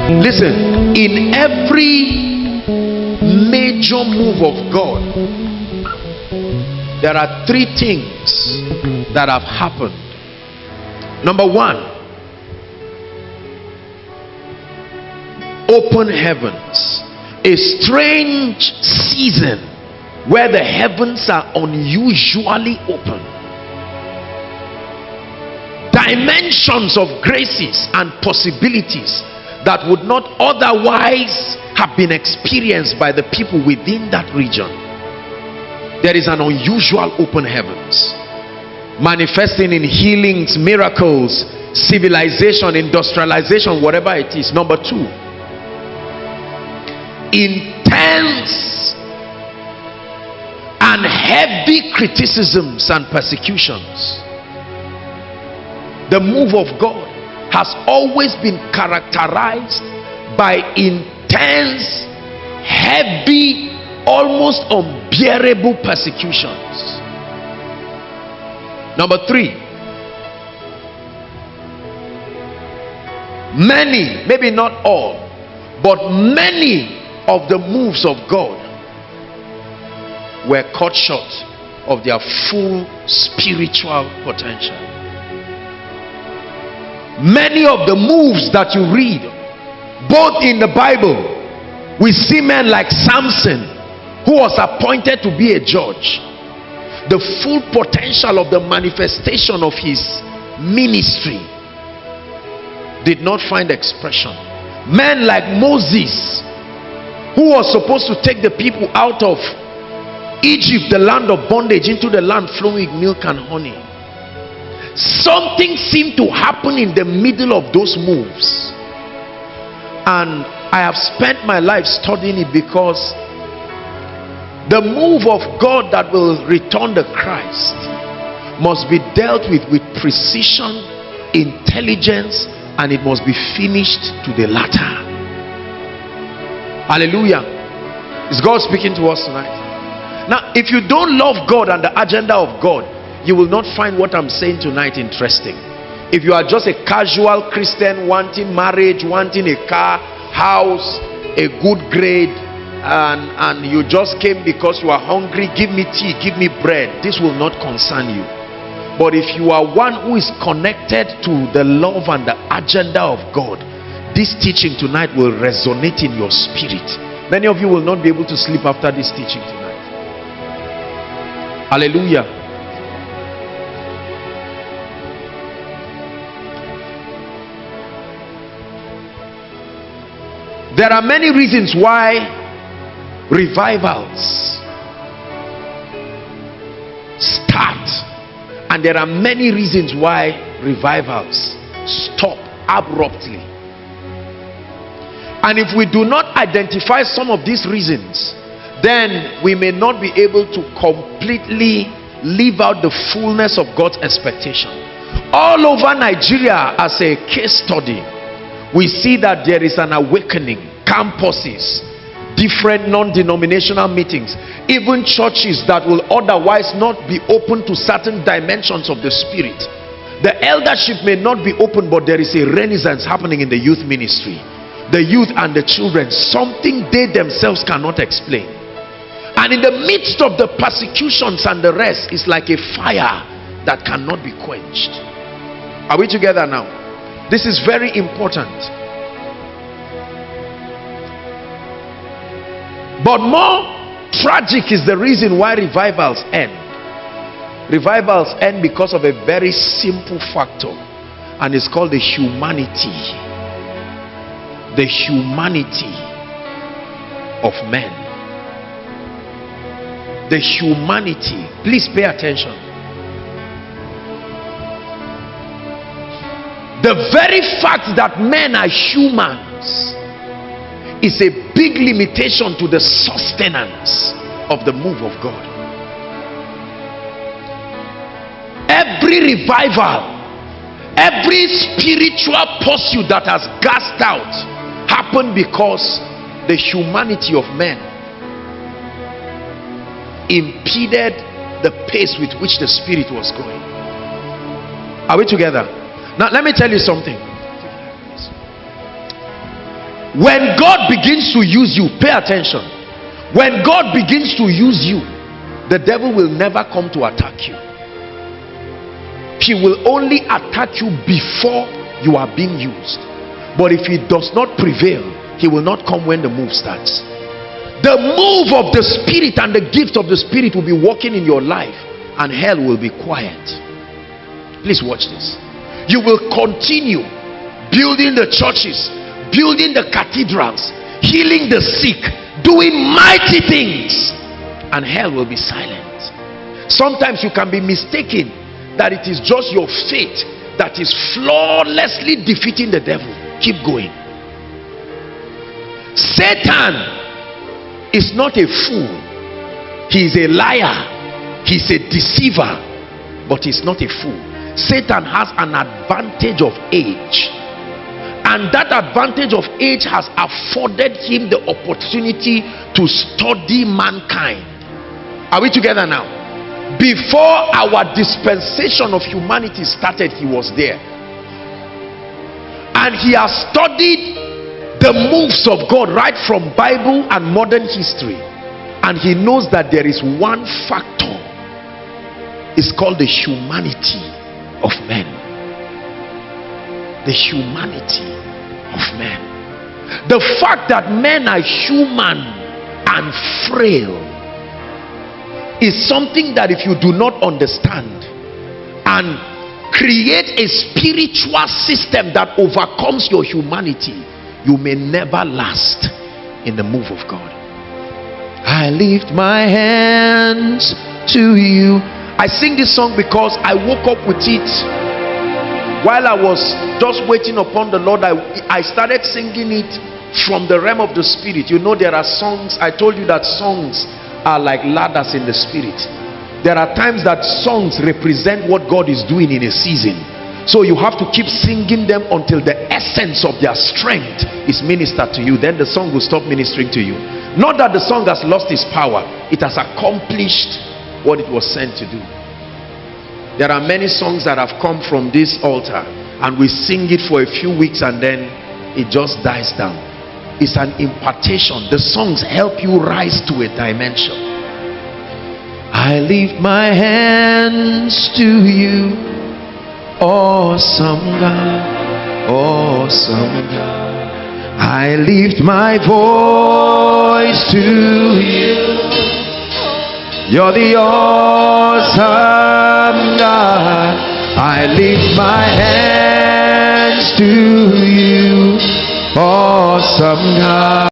Listen, in every major move of God, there are three things that have happened. Number one, open heavens. A strange season where the heavens are unusually open. Dimensions of graces and possibilities that would not otherwise have been experienced by the people within that region. There is an unusual open heavens, manifesting in healings, miracles, civilization, industrialization, whatever it is. Number two, intense and heavy criticisms and persecutions. The move of God has always been characterized by intense, heavy, almost unbearable persecutions. Number three, many, maybe not all, but many of the moves of God were cut short of their full spiritual potential. Many of the moves that you read, both in the Bible, we see men like Samson, who was appointed to be a judge. The full potential of the manifestation of his ministry did not find expression. Men like Moses, who was supposed to take the people out of Egypt, the land of bondage, into the land flowing with milk and honey. Something seemed to happen in the middle of those moves, and I have spent my life studying it, because the move of God that will return the Christ must be dealt with precision, intelligence, and it must be finished to the latter. Hallelujah. Is God speaking to us tonight? Now, if you don't love God and the agenda of God, you will not find what I'm saying tonight interesting. If you are just a casual Christian wanting marriage, wanting a car, house, a good grade, and you just came because you are hungry, give me tea, give me bread, this will not concern you. But if you are one who is connected to the love and the agenda of God, this teaching tonight will resonate in your spirit. Many of you will not be able to sleep after this teaching tonight. Hallelujah. There are many reasons why revivals start, and there are many reasons why revivals stop abruptly. And if we do not identify some of these reasons, then we may not be able to completely live out the fullness of God's expectation. All over Nigeria, as a case study, we see that there is an awakening. Campuses, different non-denominational meetings, even churches that will otherwise not be open to certain dimensions of the spirit. The eldership may not be open, but there is a renaissance happening in the youth ministry. The youth and the children, something they themselves cannot explain. And in the midst of the persecutions and the rest, it's like a fire that cannot be quenched. Are we together now? This is very important. But more tragic is the reason why revivals end. Revivals end because of a very simple factor, and it's called the humanity. The humanity of men. The humanity. Please pay attention. The very fact that men are humans is a big limitation to the sustenance of the move of God. Every revival, every spiritual pursuit that has gassed out happened because the humanity of men impeded the pace with which the spirit was going. Are we together? Now let me tell you something. When God begins to use you, pay attention. When God begins to use you, the devil will never come to attack you. He will only attack you before you are being used. But if he does not prevail, he will not come when the move starts. The move of the Spirit and the gift of the Spirit will be working in your life, and hell will be quiet. Please watch this. You will continue building the churches, building the cathedrals, healing the sick, doing mighty things, and hell will be silent. Sometimes you can be mistaken that it is just your faith that is flawlessly defeating the devil. Keep going. Satan is not a fool. He is a liar. He is a deceiver, but he's not a fool. Satan has an advantage of age, and that advantage of age has afforded him the opportunity to study mankind. Are we together now? Before our dispensation of humanity started, he was there, and he has studied the moves of God right from Bible and modern history, and he knows that there is one factor. It's called the humanity of men. The humanity of men. The fact that men are human and frail is something that if you do not understand and create a spiritual system that overcomes your humanity, you may never last in the move of God. I lift my hands to you. I sing this song because I woke up with it while I was just waiting upon the Lord. I started singing it from the realm of the Spirit. You know, there are songs. I told you that songs are like ladders in the Spirit. There are times that songs represent what God is doing in a season. So you have to keep singing them until the essence of their strength is ministered to you. Then the song will stop ministering to you. Not that the song has lost its power. It has accomplished what it was sent to do. There are many songs that have come from this altar, and we sing it for a few weeks and then it just dies down. It's an impartation. The songs help you rise to a dimension. I lift my hands to you, awesome God, awesome God. I lift my voice to you. You're the awesome God. I lift my hands to you, awesome God.